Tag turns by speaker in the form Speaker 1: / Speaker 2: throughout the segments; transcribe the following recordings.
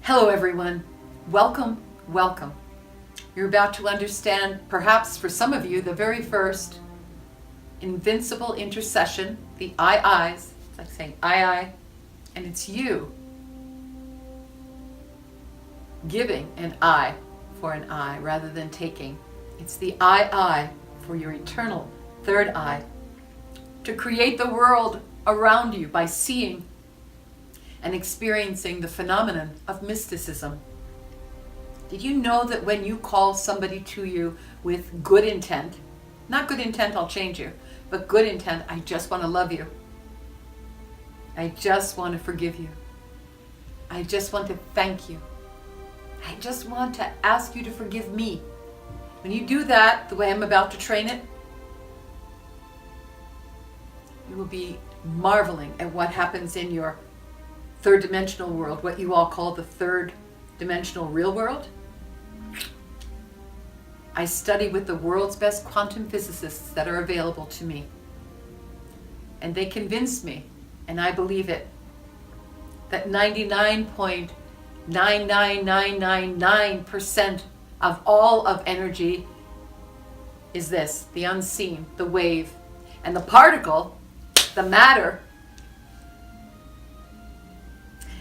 Speaker 1: Hello everyone, welcome, welcome. You're about to understand, perhaps for some of you, the very first invincible intercession, the I-Is. It's like saying I, and it's you giving an I for an I rather than taking. It's the I for your eternal third eye, to create the world around you by seeing and experiencing the phenomenon of mysticism. Did you know that when you call somebody to you with good intent, not good intent, I'll change you, but good intent, I just want to love you. I just want to forgive you. I just want to thank you. I just want to ask you to forgive me. When you do that, the way I'm about to train it, you will be marveling at what happens in your third dimensional world, what you all call the third dimensional real world. I study with the world's best quantum physicists that are available to me. And they convince me, and I believe it, that 99.99999% of all of energy is this, the unseen, the wave. And the particle, the matter,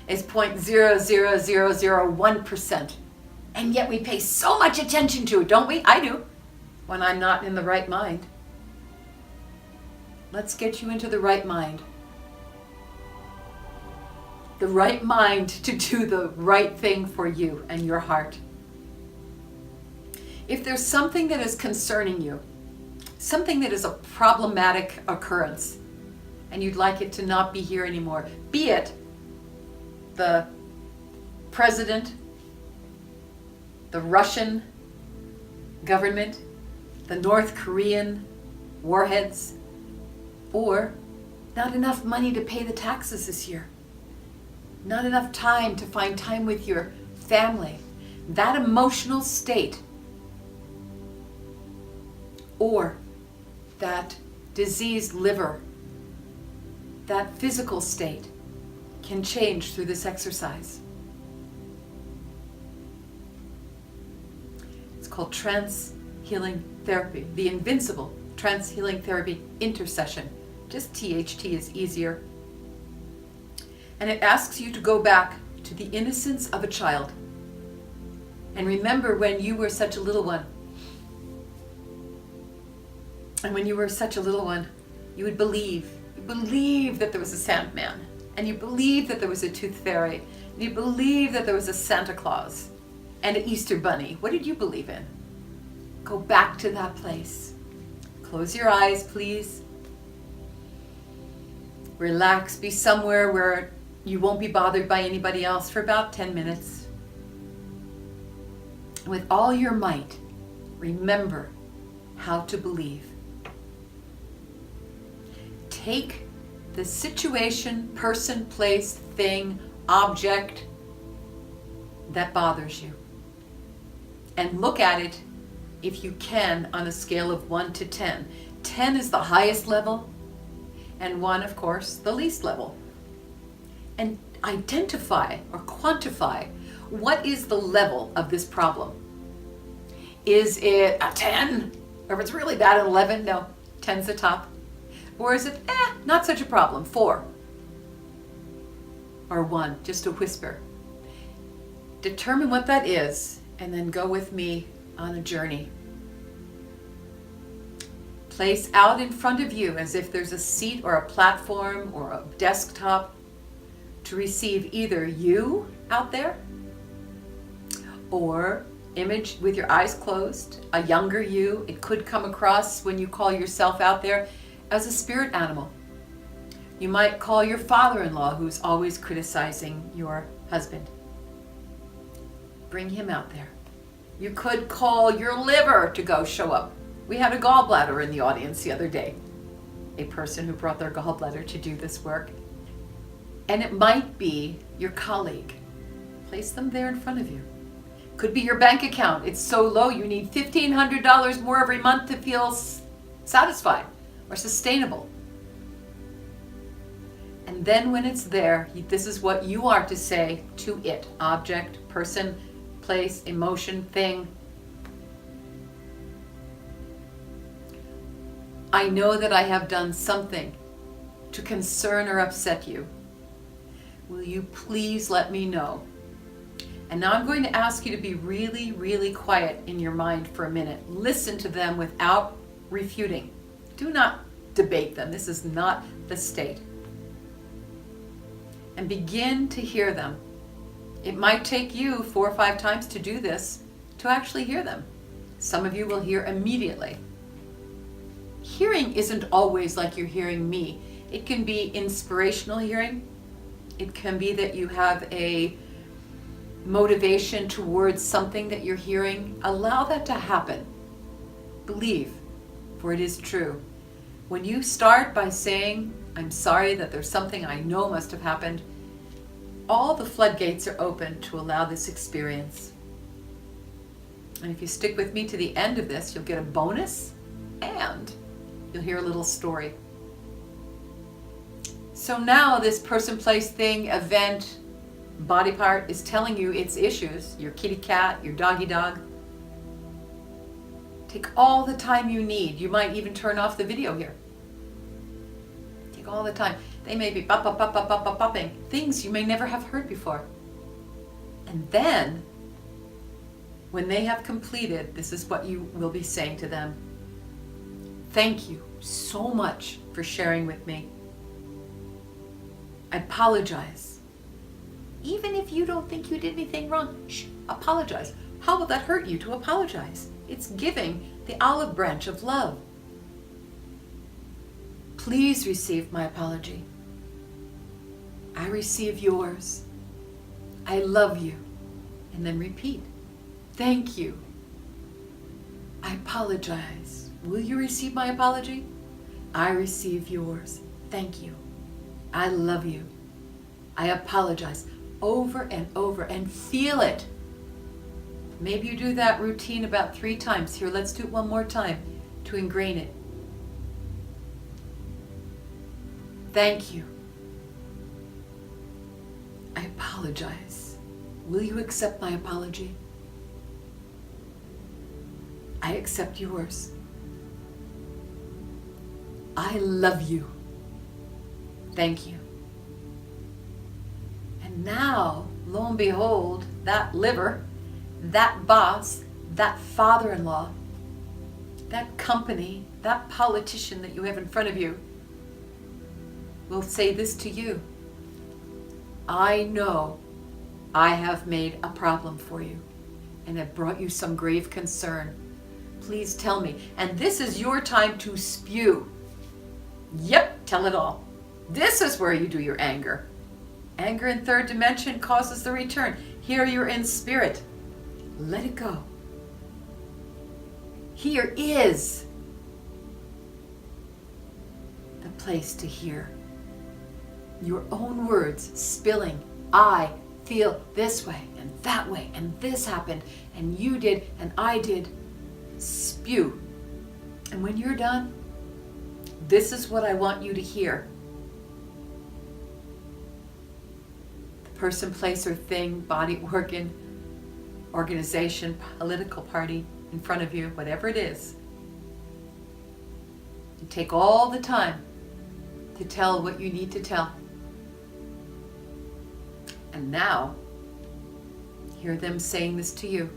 Speaker 1: is 0.00001%. And yet we pay so much attention to it, don't we? I do, when I'm not in the right mind. Let's get you into the right mind. The right mind to do the right thing for you and your heart. If there's something that is concerning you, something that is a problematic occurrence, and you'd like it to not be here anymore, be it the president, the Russian government, the North Korean warheads, or not enough money to pay the taxes this year, not enough time to find time with your family, that emotional state, or that diseased liver, that physical state, can change through this exercise. It's called Trance Healing Therapy, the invincible Trance Healing Therapy intercession. Just THT is easier. And it asks you to go back to the innocence of a child and remember when you were such a little one. And when you were such a little one, you would believe that there was a Sandman. And you believed that there was a Tooth Fairy. And you believed that there was a Santa Claus and an Easter Bunny. What did you believe in? Go back to that place. Close your eyes, please. Relax. Be somewhere where you won't be bothered by anybody else for about 10 minutes. With all your might, remember how to believe. Take the situation, person, place, thing, object that bothers you, and look at it, if you can, on a scale of 1 to 10. 10 is the highest level, and 1, of course, the least level. And identify or quantify what is the level of this problem. Is it a 10? Or if it's really bad, an 11? No, 10's the top. Or is it, not such a problem, 4? Or 1, just a whisper. Determine what that is, and then go with me on a journey. Place out in front of you, as if there's a seat or a platform or a desktop, to receive either you out there, or image with your eyes closed, a younger you. It could come across when you call yourself out there as a spirit animal. You might call your father-in-law who's always criticizing your husband. Bring him out there. You could call your liver to go show up. We had a gallbladder in the audience the other day. A person who brought their gallbladder to do this work. And it might be your colleague. Place them there in front of you. Could be your bank account. It's so low you need $1,500 more every month to feel satisfied or sustainable. And And then when it's there, this is what you are to say to it. Object, person, place, emotion, thing. I know that I have done something to concern or upset you. Will you please let me know? And now I'm going to ask you to be really, really quiet in your mind for a minute. Listen to them without refuting. Do not debate them. This is not the state. And begin to hear them. It might take you 4 or 5 times to do this, to actually hear them. Some of you will hear immediately. Hearing isn't always like you're hearing me. It can be inspirational hearing. It can be that you have a motivation towards something that you're hearing. Allow that to happen. Believe, for it is true. When you start by saying, I'm sorry that there's something I know must have happened, all the floodgates are open to allow this experience. And if you stick with me to the end of this, you'll get a bonus and you'll hear a little story. So now this person, place, thing, event, body part is telling you its issues, your kitty cat, your doggy dog. Take all the time you need. You might even turn off the video here. Take all the time. They may be popping things you may never have heard before. And then, when they have completed, this is what you will be saying to them. Thank you so much for sharing with me. I apologize. Even if you don't think you did anything wrong, apologize. How will that hurt you to apologize? It's giving the olive branch of love. Please receive my apology. I receive yours. I love you. And then repeat. Thank you. I apologize. Will you receive my apology? I receive yours. Thank you. I love you. I apologize. Over and over, and feel it. Maybe you do that routine about 3 times. Here, let's do it one more time to ingrain it. Thank you. I apologize. Will you accept my apology? I accept yours. I love you. Thank you. And now, lo and behold, that liver, that boss, that father-in-law, that company, that politician that you have in front of you will say this to you. I know I have made a problem for you and have brought you some grave concern. Please tell me. And this is your time to spew. Yep, tell it all. This is where you do your anger. Anger in 3rd dimension causes the return. Here you're in spirit. Let it go. Here is the place to hear your own words spilling. I feel this way and that way and this happened and you did and I did. Spew. And when you're done, this is what I want you to hear. The person, place, or thing, body, organ, organization, political party in front of you, whatever it is. You take all the time to tell what you need to tell. And now, hear them saying this to you.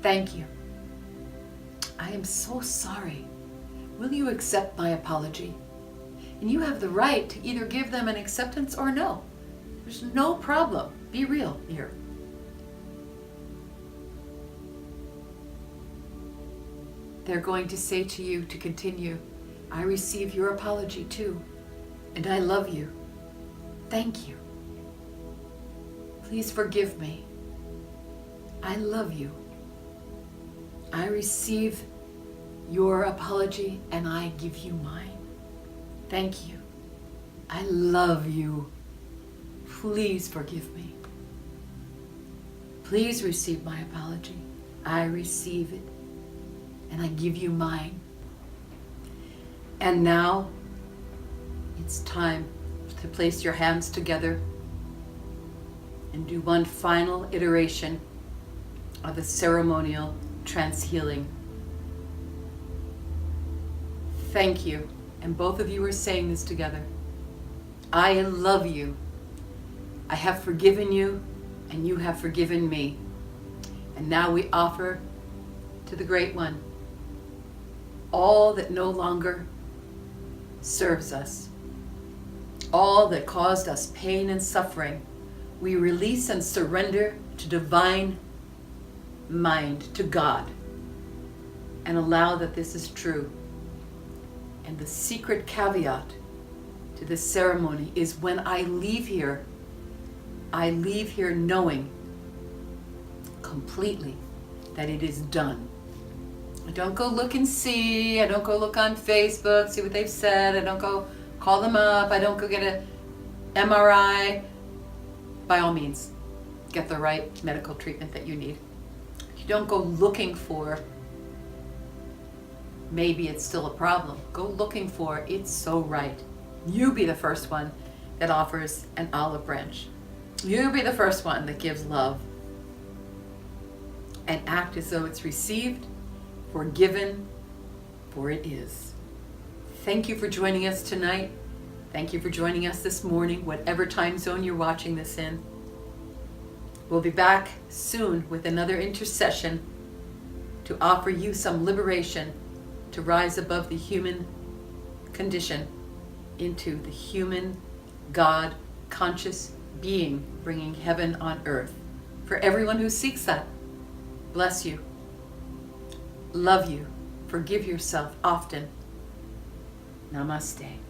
Speaker 1: Thank you. I am so sorry. Will you accept my apology? And you have the right to either give them an acceptance or no. There's no problem. Be real here. They're going to say to you to continue, I receive your apology too, and I love you. Thank you. Please forgive me. I love you. I receive your apology and I give you mine. Thank you. I love you. Please forgive me. Please receive my apology. I receive it and I give you mine. And now, It's time to place your hands together and do one final iteration of the ceremonial trance healing. Thank you. And both of you are saying this together. I love you. I have forgiven you, and you have forgiven me. And now we offer to the Great One all that no longer serves us, all that caused us pain and suffering. We release and surrender to divine mind, to God, and allow that this is true. And the secret caveat to this ceremony is when I leave here knowing completely that it is done. I don't go look and see. I don't go look on Facebook, see what they've said. I don't go call them up. I don't go get an MRI. By all means, get the right medical treatment that you need. You don't go looking for maybe it's still a problem. Go looking for it's so right. You be the first one that offers an olive branch. You be the first one that gives love. And act as though it's received, forgiven, for it is. Thank you for joining us tonight. Thank you for joining us this morning, whatever time zone you're watching this in. We'll be back soon with another intercession to offer you some liberation to rise above the human condition into the human God conscious being, bringing heaven on earth for everyone who seeks that. Bless you. Love you. Forgive yourself often. Namaste.